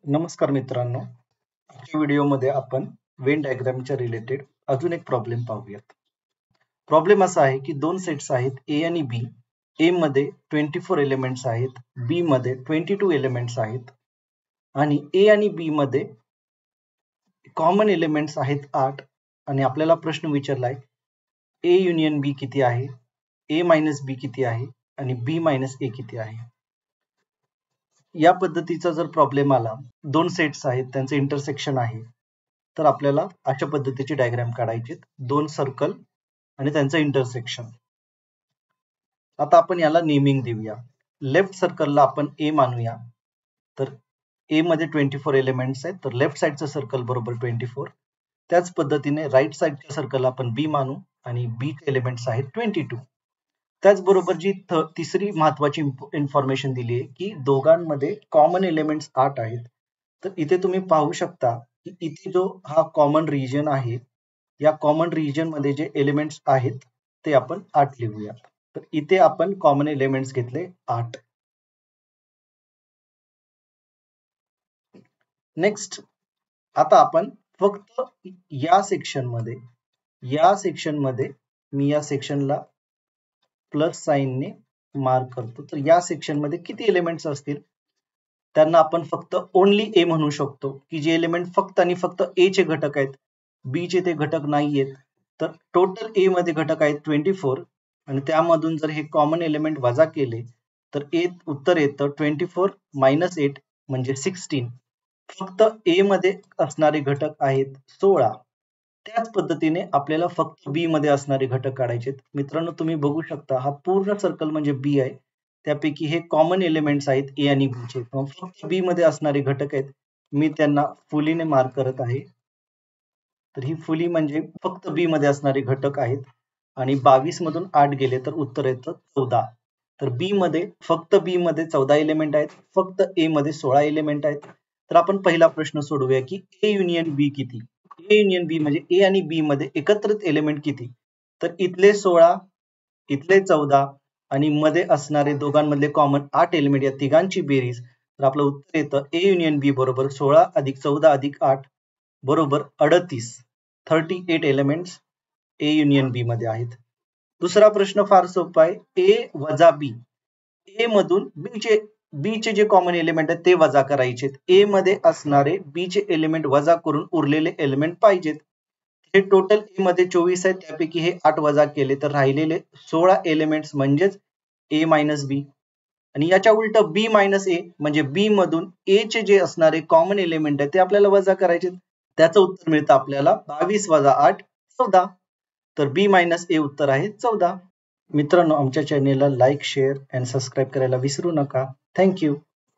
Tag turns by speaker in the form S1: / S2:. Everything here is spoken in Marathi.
S1: नमस्कार मित्रांनो, आजच्या व्हिडिओमध्ये आपण वेन डायग्रामच्या रिलेटेड अजून एक प्रॉब्लेम पाहूयात. प्रॉब्लेम असा आहे की दोन सेट्स आहेत ए आणि बी. ए मध्ये 24 एलिमेंट्स आहेत, बी मध्ये 22 एलिमेंट्स आहेत आणि ए आणि बी मध्ये कॉमन एलिमेंट्स आहेत 8 आणि आपल्याला प्रश्न विचारलाय ए युनियन बी किती आहे, ए मायनस बी किती आहे आणि बी मायनस ए किती आहे. या पद्धतीचा जर प्रॉब्लेम आला, दोन सेट्स आहेत त्यांचे इंटरसेक्शन आहे, तर आपल्याला अशा पद्धतीची डायग्राम काढायची, दोन सर्कल आणि त्यांचं इंटरसेक्शन. आता आपण याला नेमिंग देऊया. लेफ्ट सर्कलला आपण ए मानूया, तर ए मध्ये 24 एलिमेंट्स आहेत, तर लेफ्ट साइडचं सर्कल बरोबर 24. त्याच पद्धतीने राईट साइडच्या सर्कलला आपण बी मानू आणि बी चे एलिमेंट्स आहेत 22. त्याचबरोबर जी तिसरी महत्वाची इन्फॉर्मेशन दिली आहे की दोघांमध्ये कॉमन एलिमेंट्स 8 आहेत. तर इथे तुम्ही पाहू शकता की इथे जो हा कॉमन रिजन आहे, या कॉमन रिजन मध्ये जे एलिमेंट्स आहेत ते आपण 8 लिहूया. तर इथे आपण कॉमन एलिमेंट्स घेतले 8. नेक्स्ट, आता आपण फक्त या सेक्शन मध्ये मी या सेक्शनला प्लस साइनने मार्क करतो. तर या सेक्शन मध्ये किती एलिमेंट्स असतील त्यांना आपण फक्त ओनली ए म्हणू शकतो, की जे एलिमेंट फक्त आणि फक्त ए चे घटक आहेत, बी चे ते घटक नाहीयेत. तर टोटल ए मध्ये घटक आहेत 24 आणि त्यामधून जर हे कॉमन एलिमेंट वजा केले तर ए उत्तर येतं 24 मायनस 8 म्हणजे 16. फक्त ए मध्ये असणारे घटक आहेत 16. त्याच पद्धतीने आपल्याला फक्त बी मध्ये असणारे घटक काढायचे. मित्रांनो, तुम्ही बघू शकता हा पूर्ण सर्कल म्हणजे बी आहे, त्यापैकी हे कॉमन एलिमेंट्स आहेत ए आणि बी चे. फक्त बी मध्ये असणारे घटक आहेत, मी त्यांना फुलीने मार्क करत आहे. तर ही फुली म्हणजे फक्त बी मध्ये असणारे घटक आहेत आणि 22 मधून 8 गेले तर उत्तर येतं 14. तर बी मध्ये फक्त बी मध्ये 14 एलिमेंट आहेत, फक्त ए मध्ये 16 एलिमेंट आहेत. तर आपण पहिला प्रश्न सोडवूया की ए युनियन बी किती. ए युनियन बी म्हणजे ए आणि बी मध्ये एकत्रित एलिमेंट किती. तर इथले 16, इथले 14 आणि मध्ये असणारे दोघांमधले कॉमन 8 एलिमेंट, या तिघांची बेरीज. तर आपलं उत्तर येतं ए युनियन बी बरोबर 16 अधिक 14 अधिक 8 बरोबर 38. 38 एलिमेंट्स ए युनियन बी मध्ये आहेत. दुसरा प्रश्न फार सोपा आहे. ए वजा बी. ए मधून बी चे जे कॉमन एलिमेंट आहेत ते वजा करायचे. ए मध्ये असणारे बी चे एलिमेंट वजा करून उरलेले एलिमेंट पाहिजेत. हे टोटल ए मध्ये 24 आहेत, त्यापैकी हे 8 वजा केले तर राहिलेले 16 एलिमेंट्स म्हणजेच ए मायनस बी. आणि याच्या उलट बी मायनस ए म्हणजे बी मधून ए चे जे असणारे कॉमन एलिमेंट आहेत ते आपल्याला वजा करायचे. त्याचं उत्तर मिळतं आपल्याला 22 वजा 8 14. तर बी मायनस ए उत्तर आहे 14. मित्रांनो, आमच्या चॅनेलला लाईक, शेअर आणि सबस्क्राईब करायला विसरू नका. थँक्यू.